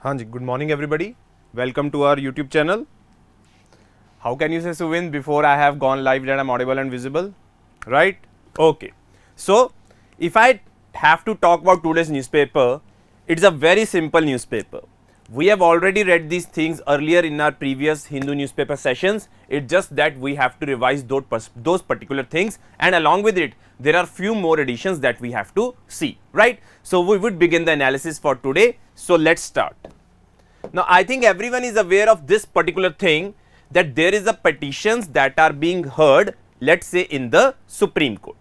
हाँ जी, good morning everybody. Welcome to our YouTube channel. How can you say Suvin before I have gone live that I'm audible and visible? Right? Okay. So, if I have to talk about today's newspaper, it's a very simple newspaper. We have already read these things earlier in our previous Hindu newspaper sessions. It's just that we have to revise those particular things, and along with it, there are few more editions that we have to see, right? So, we would begin the analysis for today. So, let's start. Now, I think everyone is aware of this particular thing, that there is a petitions that are being heard, let's say in the Supreme Court.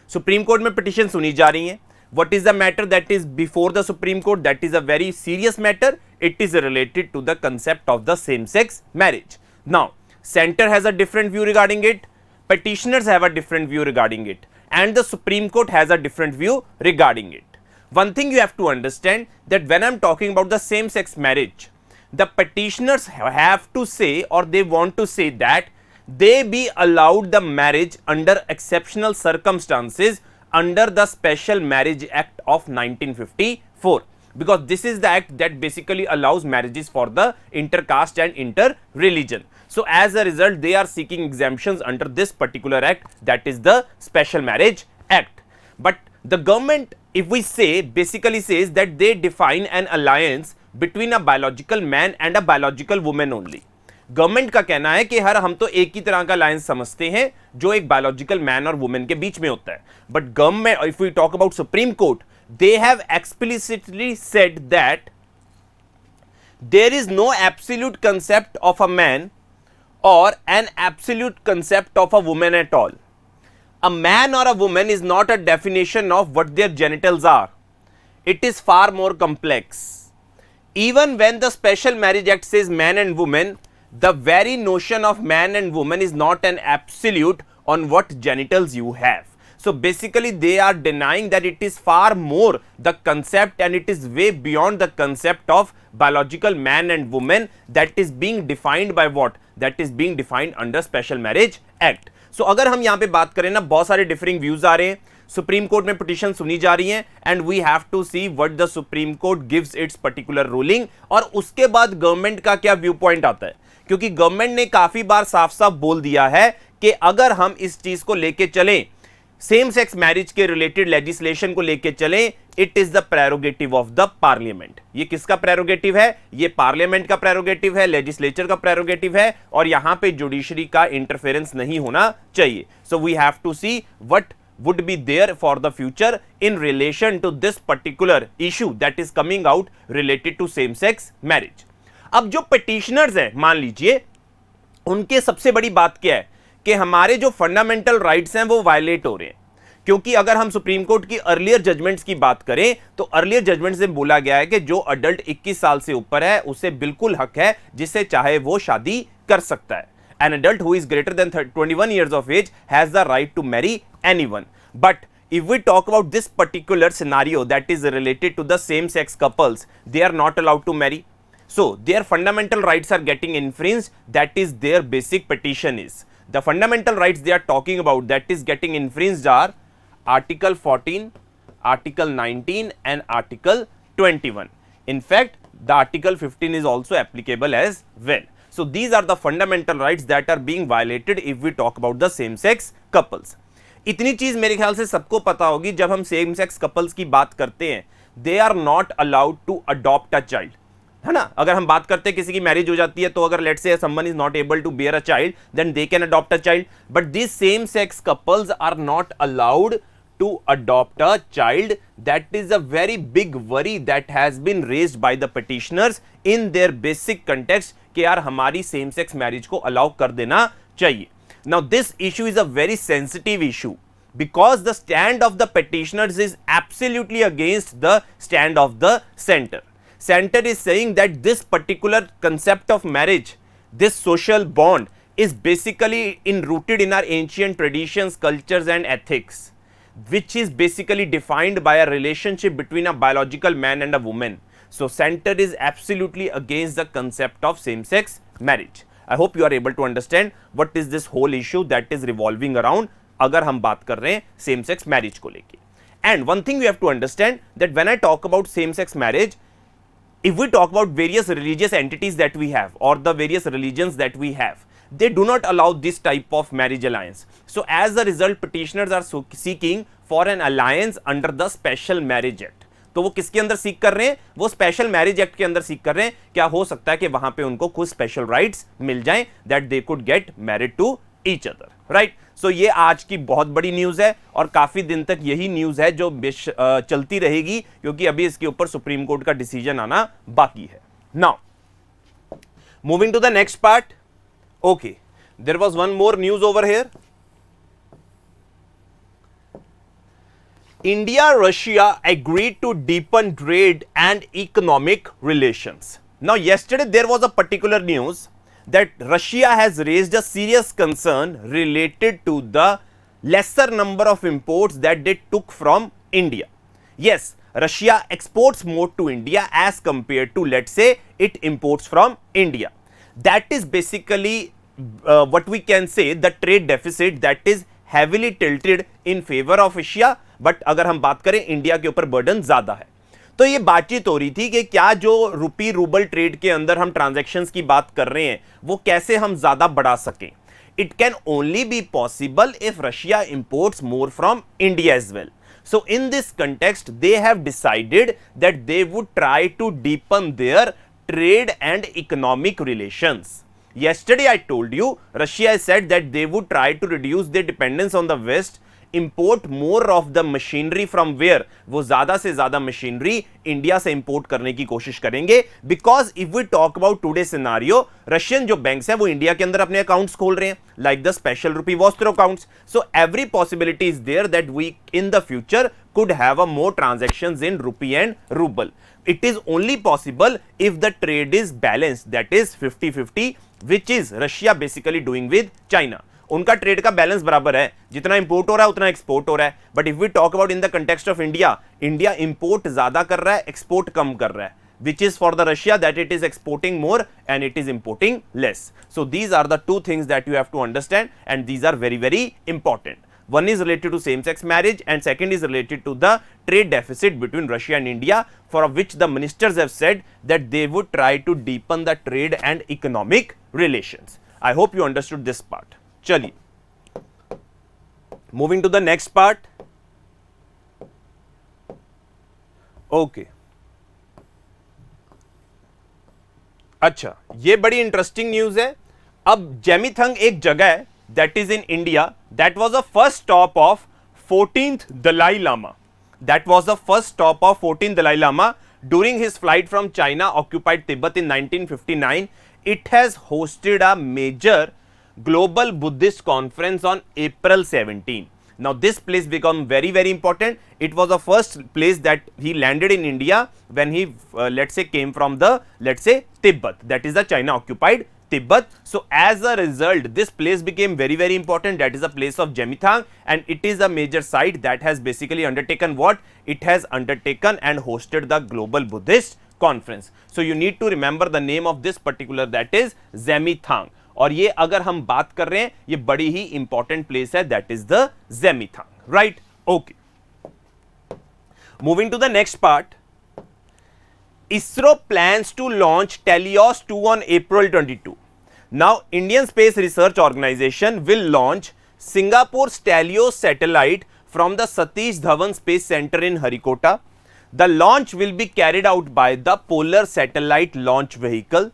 Supreme Court में petition सुनी जा रही हैं. What is the matter that is before the Supreme Court? That is a very serious matter. It is related to the concept of the same-sex marriage. Now, center has a different view regarding it, petitioners have a different view regarding it, and the Supreme Court has a different view regarding it. One thing you have to understand, that when I'm talking about the same-sex marriage, the petitioners have to say, or they want to say, that they be allowed the marriage under exceptional circumstances under the Special Marriage Act of 1954, because this is the act that basically allows marriages for the intercaste and inter-religion. So, as a result, they are seeking exemptions under this particular act, that is the Special Marriage Act. But the government, if we say, basically says that they define an alliance between a biological man and a biological woman only. Government का कहना है कि हर हम तो एक ही तरह का alliance समझते हैं जो एक बायोलॉजिकल मैन और वुमेन के बीच में होता है. But government, if we talk about Supreme Court, they have explicitly said that there is no absolute concept of a man or an absolute concept of a woman at all. A man or a woman is not a definition of what their genitals are. It is far more complex. Even when the Special Marriage Act says man and woman, the very notion of man and woman is not an absolute on what genitals you have. So basically they are denying that it is far more the concept, and it is way beyond the concept of biological man and woman that is being defined by what? That is being defined under Special Marriage Act. So अगर हम यहाँ पे बात करें ना, बहुत सारे differing views आ रहे हैं, सुप्रीम कोर्ट में पिटीशन सुनी जा रही हैं, and we have to see what the Supreme Court gives its particular ruling, और उसके बाद गवर्नमेंट का क्या व्यू पॉइंट आता है. क्योंकि गवर्नमेंट ने काफी बार साफ साफ बोल दिया है कि अगर हम इस चीज को लेके चलें, सेम सेक्स मैरिज के रिलेटेड लेजिस्लेशन को लेके चलें, it is the prerogative of the parliament. ये किसका प्रेरोगेटिव है? ये पार्लियामेंट का प्रेरोगेटिव है, लेजिस्लेचर का प्रेरोगेटिव है, और यहां पे जुडिशरी का इंटरफेरेंस नहीं होना चाहिए. So we have to see what would be there for the future in relation to this particular issue that is coming out related to same sex marriage. अब जो petitioners हैं, मान लीजिए, उनके सबसे बड़ी बात क्या है कि हमारे जो फंडामेंटल राइट्स हैं वो वायलेट हो रहे हैं. क्योंकि अगर हम सुप्रीम कोर्ट की अर्लियर जजमेंट्स की बात करें तो अर्लियर जजमेंट्स में बोला गया है कि जो अडल्ट 21 साल से ऊपर है उसे बिल्कुल हक है जिससे चाहे वो शादी कर सकता है. An adult who is greater than 21 years of age has the right to marry anyone. But if we talk about this particular scenario that is related to the same sex couples, they are not allowed to marry. So their fundamental rights are getting infringed. That is their basic petition is. The fundamental rights they are talking about that is getting infringed are Article 14, Article 19 and Article 21. In fact, the Article 15 is also applicable as well. So these are the fundamental rights that are being violated if we talk about the same sex couples. इतनी चीज मेरे ख्याल से सबको पता होगी, जब हम सेम सेक्स कपल्स की बात करते हैं, they are not allowed to adopt a child, है ना. अगर हम बात करते हैं किसी की मैरिज हो जाती है तो अगर let's say someone is not able to bear a child, then they can adopt a child. But this same sex couples are not allowed to adopt a child. That is a very big worry that has been raised by the petitioners in their basic context कि यार हमारी same sex marriage को allow कर देना चाहिए. Now this issue is a very sensitive issue because the stand of the petitioners is absolutely against the stand of the center. Center is saying that this particular concept of marriage, this social bond, is basically rooted in our ancient traditions, cultures and ethics, which is basically defined by a relationship between a biological man and a woman. So center is absolutely against the concept of same sex marriage. I hope you are able to understand what is this whole issue that is revolving around अगर हम बात कर रहे हैं same sex marriage को लेके. And one thing you have to understand that when I talk about same sex marriage, if we talk about various religious entities that we have or the various religions that we have, they do not allow this type of marriage alliance. So as a result, petitioners are seeking for an alliance under the special marriage act. तो वो किसके अंदर सीख कर रहे हैं? वो special marriage act के अंदर सीख कर रहे हैं. क्या हो सकता है कि वहां पे उनको कुछ स्पेशल राइट्स मिल जाएं, that they could get married to each other, right. So ये आज की बहुत बड़ी न्यूज है और काफी दिन तक यही न्यूज है जो चलती रहेगी, क्योंकि अभी इसके ऊपर सुप्रीम कोर्ट का डिसीजन आना बाकी है. Now moving to the next part. Okay, there was one more news over here. India Russia agreed to deepen trade and economic relations. Now yesterday there was a particular news that Russia has raised a serious concern related to the lesser number of imports that they took from India. Yes, Russia exports more to India as compared to, let's say, it imports from India. That is basically what we can say the trade deficit that is heavily tilted in favor of Asia. But अगर हम बात करें India के ऊपर burden ज्यादा है. तो ये बातचीत हो रही थी कि क्या जो रुपी रूबल ट्रेड के अंदर हम ट्रांजैक्शंस की बात कर रहे हैं वो कैसे हम ज्यादा बढ़ा सकें. It can only be possible if Russia imports more from India as well. So in this context they have decided that they would try to deepen their trade and economic relations. Yesterday I told you Russia has said that they would try to reduce their dependence on the West, import more of the machinery from where, वो ज्यादा से ज्यादा machinery India से import करने की कोशिश करेंगे. Because if we talk about today scenario, Russian जो बैंक्स हैं वो इंडिया के अंदर अपने अकाउंट्स खोल रहे हैं, like the special rupee vostro accounts. So every possibility is there that we in the future could have a more transactions in rupee and ruble. It is only possible if the trade is balanced, that is 50-50, which is Russia basically doing with China. उनका trade का balance बराबर है, जितना import हो रहा है उतना export हो रहा है. But if we talk about in the context of India, India import ज्यादा कर रहा है, एक्सपोर्ट कम कर रहा है, which is for the Russia that it is exporting more and it is importing less. So these are the two things that you have to understand, and these are very, very important. One is related to same-sex marriage and second is related to the trade deficit between Russia and India, for which the ministers have said that they would try to deepen the trade and economic relations. I hope you understood this part. Chaliye, moving to the next part. Okay. अच्छा, ये बड़ी interesting news है. अब जेमिथंग एक जगह है that is in India, that was the first stop of 14th Dalai Lama. That was the first stop of 14th Dalai Lama during his flight from China occupied Tibet in 1959. It has hosted a major global Buddhist conference on April 17. Now this place become very, very important. It was the first place that he landed in India when he let's say came from the, let's say, Tibet, that is the China occupied Tibet. So as a result, this place became very, very important. That is the place of Gemithang, and it is a major site that has basically undertaken what? It has undertaken and hosted the Global Buddhist Conference. So you need to remember the name of this particular, that is Gemithang. और ये अगर हम बात कर रहे हैं, ये बड़ी ही इंपॉर्टेंट प्लेस है, that is the Gemithang, right. Okay, moving to the next part. ISRO plans to launch Telios 2 on April 22. Now, Indian Space Research Organization will launch Singapore's Telios satellite from the Satish Dhawan Space Center in Harikota. The launch will be carried out by the Polar Satellite Launch Vehicle.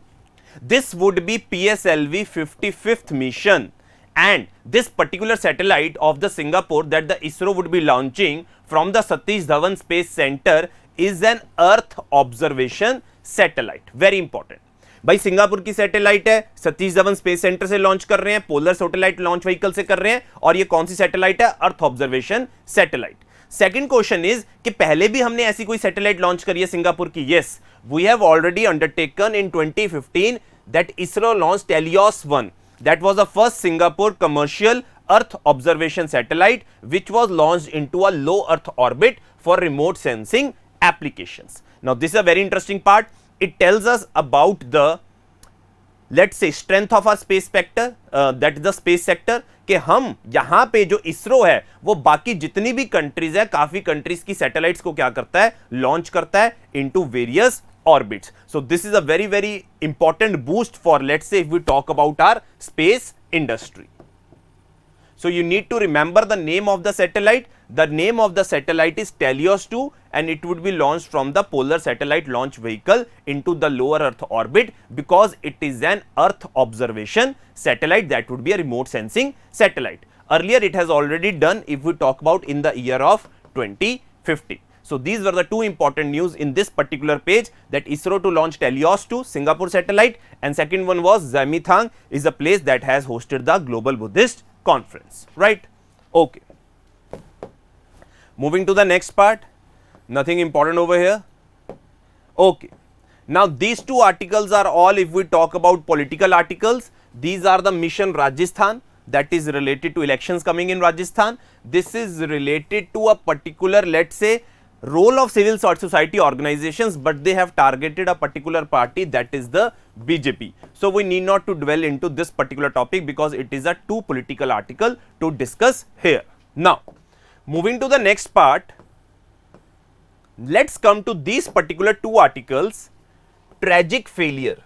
This would be PSLV 55th mission, and this particular satellite of the Singapore that the ISRO would be launching from the Satish Dhawan Space Center is an earth observation satellite. Very important भाई, Singapore की satellite है, Satish Dhawan space centre से launch कर रहे हैं, polar satellite launch vehicle से कर रहे हैं, और ये कौन सी सैटेलाइट है? अर्थ observation satellite. Second question is कि पहले भी हमने ऐसी कोई सैटेलाइट लॉन्च करी है सिंगापुर की? Yes, we have already undertaken in 2015 that ISRO launch TeLEOS 1. That was the first Singapore commercial earth observation satellite which was launched into a low earth orbit for remote sensing applications. Now this is a very interesting part. It tells us about the, let's say, strength of our space sector, that is the space sector, कि हम यहां पे जो इसरो है वो बाकी जितनी भी कंट्रीज है, काफी कंट्रीज की सैटेलाइट्स को क्या करता है? लॉन्च करता है into various orbits. So this is a very, very important boost for, let's say, if we talk about our space industry. So you need to remember the name of the satellite. The name of the satellite is Telios 2 and it would be launched from the Polar Satellite Launch Vehicle into the lower Earth orbit, because it is an Earth observation satellite, that would be a remote sensing satellite. Earlier it has already done, if we talk about in the year of 2050. So these were the two important news in this particular page, that ISRO to launch Telios 2 Singapore satellite, and second one was Xaimithang is a place that has hosted the Global Buddhist Conference, right? Okay. Moving to the next part, nothing important over here. Okay. Now these two articles are all, if we talk about political articles, these are the Mission Rajasthan, that is related to elections coming in Rajasthan. This is related to a particular, let's say, role of civil society organizations, but they have targeted a particular party, that is the BJP. So we need not to dwell into this particular topic because it is a too political article to discuss here. Now moving to the next part, let's come to these particular two articles. Tragic failure.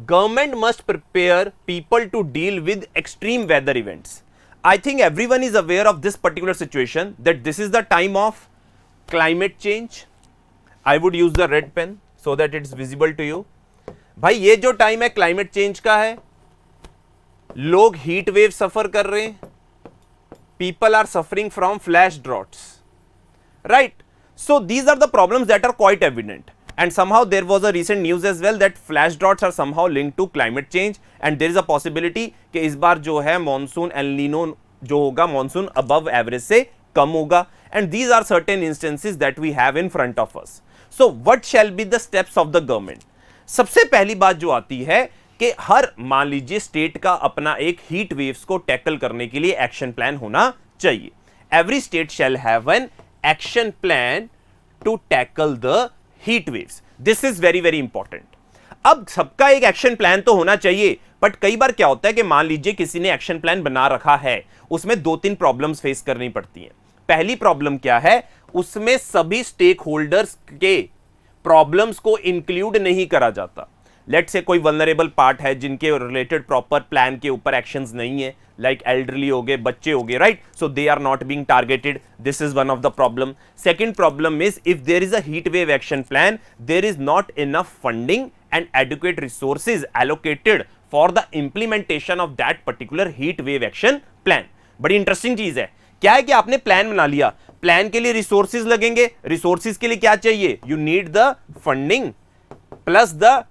Government must prepare people to deal with extreme weather events. I think everyone is aware of this particular situation, that this is the time of climate change. I would use the red pen so that it's visible to you. भाई ये जो time है climate change का है, लोग heat wave सफर कर रहे हैं, people are suffering from flash droughts, right? So these are the problems that are quite evident. And somehow there was a recent news as well that flash droughts are somehow linked to climate change, and there is a possibility कि इस बार जो है monsoon El Nino जो होगा monsoon above average से कम होगा, and these are certain instances that we have in front of us. So what shall be the steps of the government? सबसे पहली बात जो आती है कि हर मान लीजिए स्टेट का अपना एक हीट वेव्स को टैकल करने के लिए एक्शन प्लान होना चाहिए. Every state shall have an action plan to tackle the heat waves. This is very very important. अब सबका एक एक्शन प्लान तो होना चाहिए, बट कई बार क्या होता है कि मान लीजिए किसी ने एक्शन प्लान बना रखा है, उसमें दो तीन प्रॉब्लम्स फेस करनी पड़ती हैं. पहली प्रॉब्लम क्या है, उसमें सभी स्टेक होल्डर्स के प्रॉब्लम्स को इंक्लूड नहीं करा जाता. लेट से कोई वल्नरेबल पार्ट है जिनके रिलेटेड प्रॉपर प्लान के ऊपर एक्शंस नहीं है, लाइक एल्डरली हो गए, बच्चे हो गए, right? So they are not being targeted. This is one of the problem. Second problem is if there is a heat wave action plan, there is not enough funding and adequate resources allocated for the implementation of that particular heat wave action plan. बड़ी interesting चीज है. क्या है कि आपने plan बना लिया, plan के लिए रिसोर्सेज लगेंगे, रिसोर्सेज के लिए क्या चाहिए, you need the funding plus the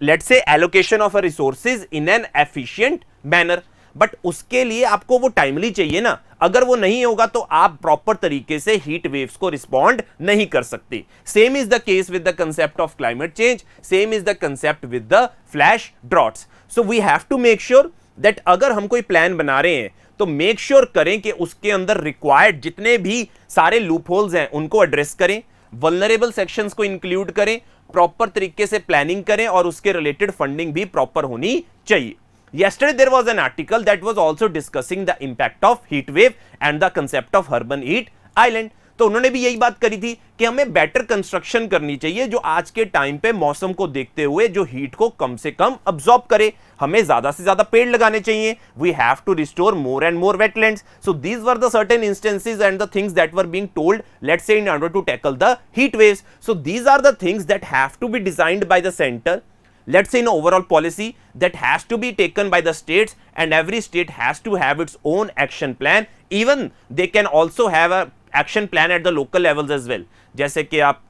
let's say allocation of a resources in an efficient manner. But उसके लिए आपको वो टाइमली चाहिए ना. अगर वो नहीं होगा तो आप प्रॉपर तरीके से हीट वेव्स को रिस्पॉन्ड नहीं कर सकते. Same is the case with the concept of climate change, same is the concept with the flash droughts. So we have to make sure that अगर हम कोई प्लान बना रहे हैं तो मेक श्योर करें कि उसके अंदर रिक्वायर्ड जितने भी सारे लूप होल्स हैं उनको एड्रेस करें, वल्नरेबल सेक्शंस को इंक्लूड करें, प्रॉपर तरीके से प्लानिंग करें और उसके रिलेटेड फंडिंग भी प्रॉपर होनी चाहिए. Yesterday there was an article that was also discussing the impact of heat wave and the concept of urban heat island. तो उन्होंने भी यही बात करी थी कि हमें बेटर कंस्ट्रक्शन करनी चाहिए जो आज के टाइम पे मौसम को देखते हुए जो हीट को कम से कम अब्सॉर्ब करे. हमें ज्यादा से ज्यादा पेड़ लगाने चाहिए. We have to restore more and more wetlands. So these were the certain instances and the things that were being told, let's say, in order to tackle the heat waves. So these are the things that have to be designed by the centre, let's say in overall policy that has to be taken by the states, and every state has to have its own action plan. Even they can also have a action plan at the local levels as well. जैसे कि आप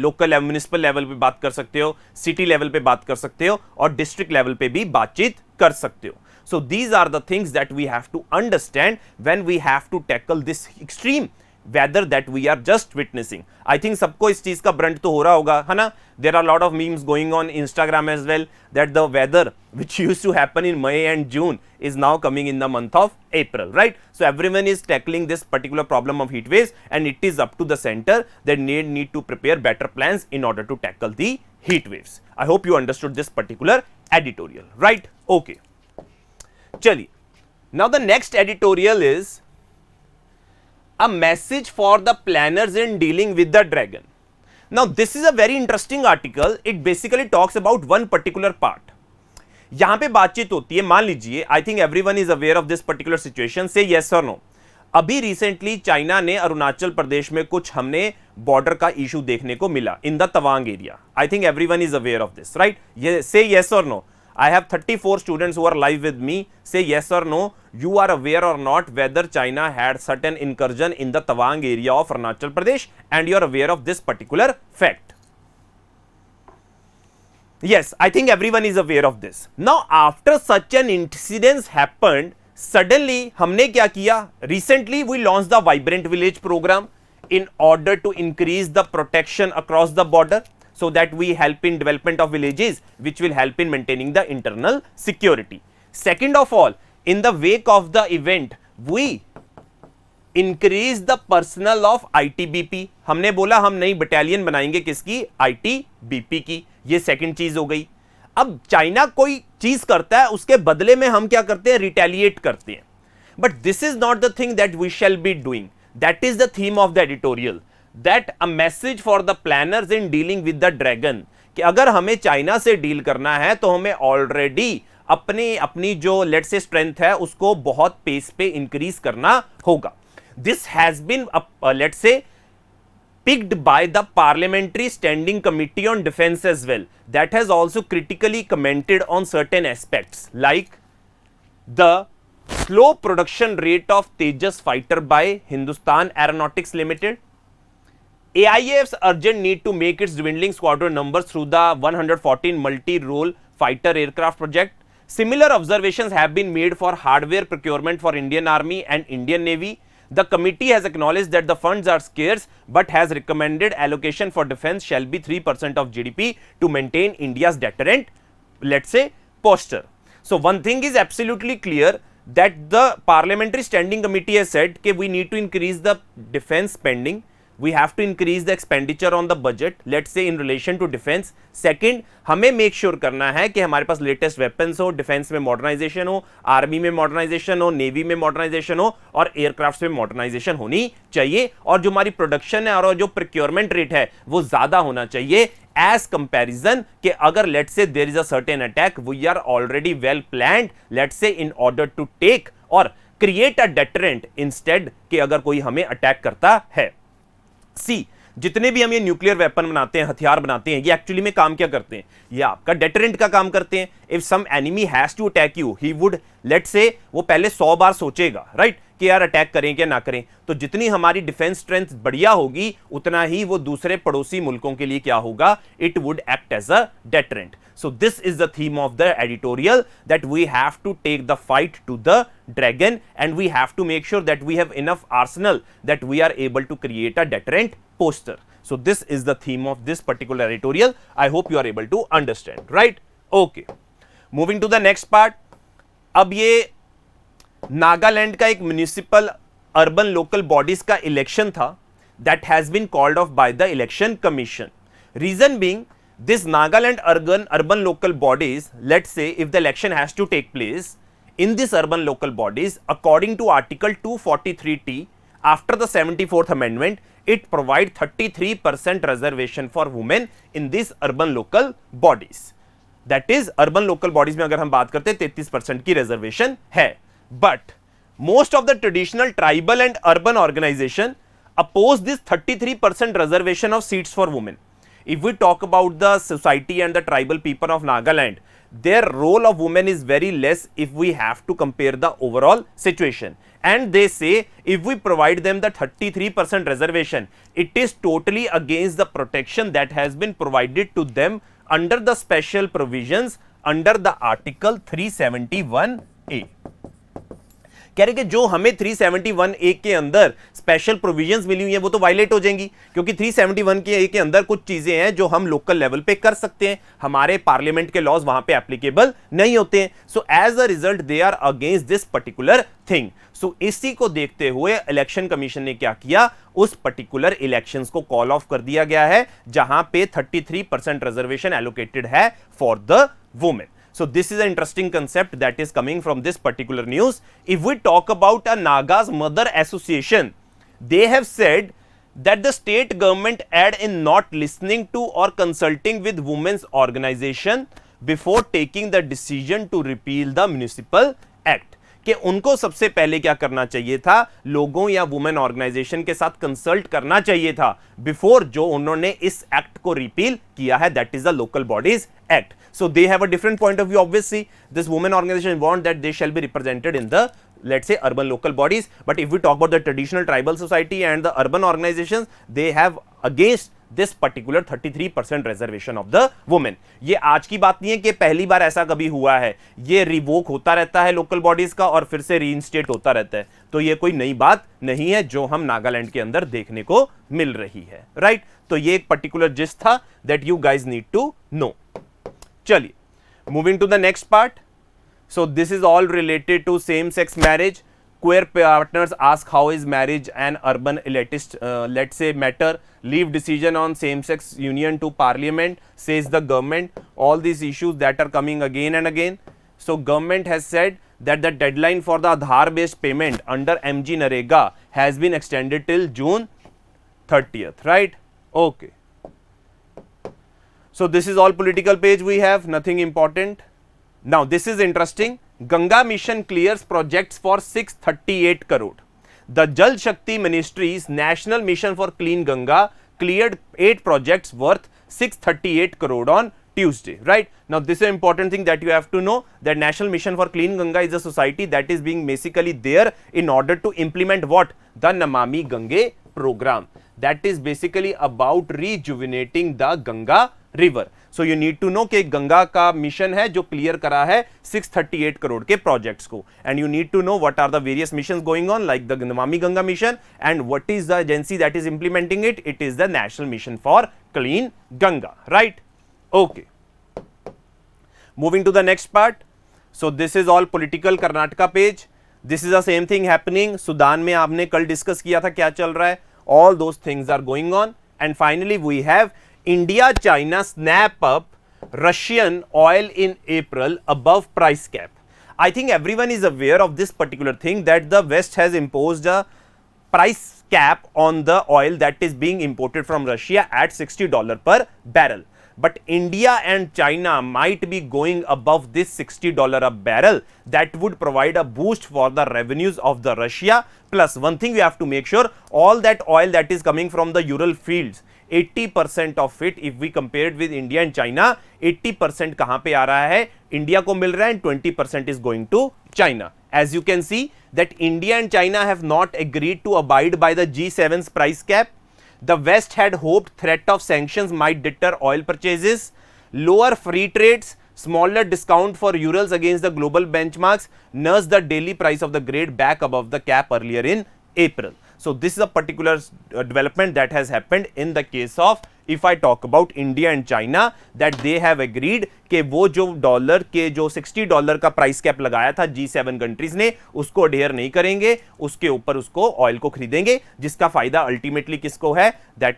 local municipal level पे बात कर सकते हो, city level पे बात कर सकते हो और डिस्ट्रिक्ट लेवल पे भी बातचीत कर सकते हो. So these are the things that we have to understand when we have to tackle this extreme weather that we are just witnessing. I think सबको इस चीज का ब्रंट तो हो रहा होगा, है ना? There are a lot of memes going on Instagram as well that the weather which used to happen in May and June is now coming in the month of April, right? So everyone is tackling this particular problem of heat waves, and it is up to the center that need to prepare better plans in order to tackle the heat waves. I hope you understood this particular editorial, right? Okay. Chaliye. Now the next editorial is a message for the planners in dealing with the dragon. Now this is a very interesting article. It basically talks about one particular part. यहां पे बातचीत होती है, मान लीजिए, I think everyone is aware of this particular situation, से yes और no. अभी रिसेंटली चाइना ने अरुणाचल प्रदेश में कुछ हमने बॉर्डर का इशू देखने को मिला in the Tawang area. I think everyone is aware of this, right? ये से यस और no. I have 34 students who are live with me. Say yes or no, you are aware or not whether China had certain incursion in the Tawang area of Arunachal Pradesh, and you are aware of this particular fact. Yes, I think everyone is aware of this. Now, after such an incident happened, suddenly हमने क्या किया? Recently, we launched the Vibrant Village program in order to increase the protection across the border, so that we help in development of villages, which will help in maintaining the internal security. Second of all, in the wake of the event, we increase the personnel of ITBP. हमने बोला हम नई battalion बनाएंगे किसकी? ITBP की। ये second चीज हो गई। अब चाइना कोई चीज करता है, उसके बदले में हम क्या करते हैं? रिटेलिएट करते हैं। But this is not the thing that we shall be doing. That is the theme of the editorial, that a message for the planners in dealing with the dragon, कि अगर हमें चाइना से deal करना है तो हमें already अपनी जो लेट से स्ट्रेंथ है उसको बहुत पेस पे इंक्रीज करना होगा। दिस हैज बीन लेट से picked by the Parliamentary Standing Committee on Defense as well, that has also critically commented on certain aspects like the slow production rate of Tejas fighter by Hindustan Aeronautics Limited, AIF's urgent need to make its dwindling squadron numbers through the 114 multi-role fighter aircraft project. Similar observations have been made for hardware procurement for Indian Army and Indian Navy. The committee has acknowledged that the funds are scarce, but has recommended allocation for defense shall be 3% of GDP to maintain India's deterrent, let's say, posture. So one thing is absolutely clear, that the Parliamentary Standing Committee has said that we need to increase the defense spending. We have to increase the expenditure on the budget, let's say in relation to defense. Second, हमें make sure करना है कि हमारे पास latest weapons हो, defense में modernization हो, army में modernization हो, navy में modernization हो और aircrafts में modernization होनी चाहिए, और जो हमारी production है और जो procurement rate है वो ज़्यादा होना चाहिए as comparison कि अगर let's say there is a certain attack, we are already well planned, let's say in order to take और create a deterrent instead कि अगर कोई हमें attack करता है। सी, जितने भी हम ये न्यूक्लियर वेपन बनाते हैं, हथियार बनाते हैं, ये एक्चुअली में काम क्या करते हैं? ये आपका डेटरेंट का काम करते हैं। If some enemy has to attack you, he would let's say वो पहले 100 बार सोचेगा, राइट, कि यार अटैक करें क्या ना करें। तो जितनी हमारी डिफेंस स्ट्रेंथ बढ़िया होगी, उतना ही वो दूसरे पड़ोसी मुल्कों के लिए क्या होगा? It would act as a deterrent. So this is the theme of the editorial, that we have to take the fight to the dragon, and we have to make sure that we have enough arsenal that we are able to create a deterrent posture. So this is the theme of this particular editorial. I hope you are able to understand, right? Okay. Moving to the next part. अब ये नागालैंड का एक municipal urban local bodies का election था, that has been called off by the election commission. Reason being, this Nagaland urban local bodies, let's say if the election has to take place in this urban local bodies, according to article 243T, after the 74th amendment, it provides 33% reservation for women in these urban local bodies. That is, urban local bodies में अगर हम बात करते हैं 33% की reservation है, but most of the traditional tribal and urban organization oppose this 33% reservation of seats for women. If we talk about the society and the tribal people of Nagaland, their role of women is very less if we have to compare the overall situation. And they say if we provide them the 33% reservation, it is totally against the protection that has been provided to them under the special provisions under the article 371A. कह रहे कि जो हमें 371A के अंदर special provisions मिली हुई हैं वो तो वायलेट हो जाएंगी, क्योंकि 371A के अंदर कुछ चीजें हैं जो हम लोकल लेवल पे कर सकते हैं, हमारे पार्लियामेंट के लॉज वहां पे एप्लीकेबल नहीं होते हैं। So as a result they are against this particular thing. So इसी को देखते हुए इलेक्शन कमीशन ने क्या किया, उस पर्टिकुलर इलेक्शंस को कॉल ऑफ कर दिया गया है जहां पे 33% रिजर्वेशन एलोकेटेड है for the women. So this is an interesting concept that is coming from this particular news. If we talk about a Naga's Mother Association, they have said that the state government aid in not listening to or consulting with women's organization before taking the decision to repeal the municipal act. कि उनको सबसे पहले क्या करना चाहिए था, लोगों या वुमेन ऑर्गेनाइजेशन के साथ कंसल्ट करना चाहिए था बिफोर जो उन्होंने इस एक्ट को रिपील किया है, that is the local bodies act. So they have a different point of view. Obviously, this women organization want that they shall be represented in the, let's say, urban local bodies. But if we talk about the traditional tribal society and the urban organizations, they have against this particular 33% reservation of the women. ये आज की बात नहीं है कि पहली बार ऐसा कभी हुआ है, ये रिवोक होता रहता है लोकल बॉडीज का और फिर से रीइंस्टेट होता रहता है. तो ये कोई नई बात नहीं है जो हम नागालैंड के अंदर देखने को मिल रही है, राइट. तो ये एक पर्टिकुलर जिस्ट था that you guys need to know. चलिए, moving to the next part. So this is all related to same sex marriage. Queer partners ask how is marriage an urban elitist, let's say, matter. Leave decision on same-sex union to parliament, says the government. All these issues that are coming again and again. So government has said that the deadline for the Aadhaar-based payment under MG Narega has been extended till June 30th, right? Okay. So this is all political page we have, nothing important. Now this is interesting. Ganga mission clears projects for 638 crore. The Jal Shakti Ministry's National Mission for Clean Ganga cleared 8 projects worth 638 crore on Tuesday, right? Now this is an important thing that you have to know, that National Mission for Clean Ganga is a society that is being basically there in order to implement what? The Namami Gange program. That is basically about rejuvenating the Ganga river. So you need to know कि गंगा का mission है जो clear करा है 638 करोड़ के projects को. And you need to know what are the various missions going on, like the Namami Ganga mission, and what is the agency that is implementing it. It is the national mission for clean Ganga, right. Okay, moving to the next part. So this is all political Karnataka page. This is the same thing happening. Sudan में आपने कल discuss किया था क्या चल रहा है. All those things are going on. And finally we have India China snap up Russian oil in April above price cap. I think everyone is aware of this particular thing, that the West has imposed a price cap on the oil that is being imported from Russia at $60 per barrel. But India and China might be going above this $60 a barrel. That would provide a boost for the revenues of the Russia. Plus one thing we have to make sure, all that oil that is coming from the Ural fields, 80% of it, if we compare it with India and China, 80% कहाँ पे आ रहा है, India को मिल रहा है, and 20% is going to China. As you can see that India and China have not agreed to abide by the G7's price cap. The West had hoped threat of sanctions might deter oil purchases. Lower free trades, smaller discount for Urals against the global benchmarks nursed the daily price of the grade back above the cap earlier in April. So this is a particular development that has happened in the case of, if I talk about India and China, that they have agreed कि वो जो dollar के जो $60 का price cap लगाया था G7 countries ने, उसको अडेयर नहीं करेंगे, उसके ऊपर उसको ऑयल को खरीदेंगे, जिसका फायदा अल्टीमेटली किसको है, that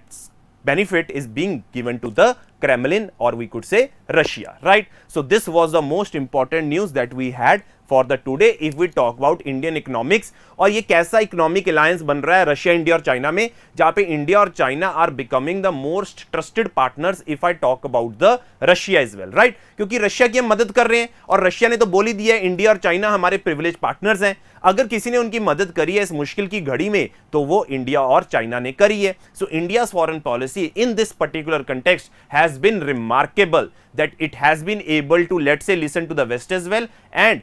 benefit is being given to the Kremlin, or we could say Russia, right? So this was the most important news that we had for the today. If we talk about Indian economics, और ये कैसा economic alliance बन रहा है Russia, India और China में, जहां पे इंडिया और China are becoming the most trusted partners if I talk about the Russia is well, right. क्योंकि रशिया की हम मदद कर रहे हैं और रशिया ने तो बोल ही दिया है इंडिया और चाइना हमारे प्रिविलेज पार्टनर्स हैं. अगर किसी ने उनकी मदद करी है इस मुश्किल की घड़ी में तो वो इंडिया और चाइना ने करी है. So India's foreign policy in this particular context has been remarkable, that it has been able to, let's say, listen to the West as well and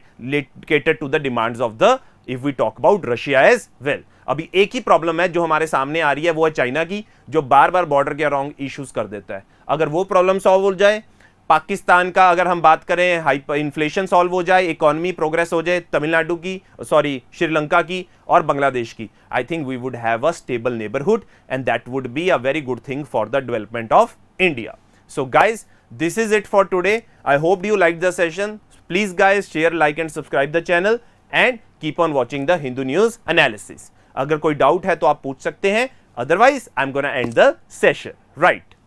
cater to the demands of the, if we talk about Russia as well. अभी एक ही problem है जो हमारे सामने आ रही है, वो है चाइना की, जो बार बार बॉर्डर के अराउंड इश्यूज कर देता है. अगर वो प्रॉब्लम सॉल्व हो जाए, पाकिस्तान का अगर हम बात करें, हाइपर इन्फ्लेशन सॉल्व हो जाए, इकोनॉमी प्रोग्रेस हो जाए, तमिलनाडु की, सॉरी श्रीलंका की और बांग्लादेश की, I think we would have a stable neighbourhood and that would be a very good thing for the development of India. So guys, this is it for today. I hope you liked the session. Please guys share, like and subscribe the channel and keep on watching the Hindu News Analysis. अगर कोई doubt है तो आप पूछ सकते हैं, otherwise I'm gonna end the session, right?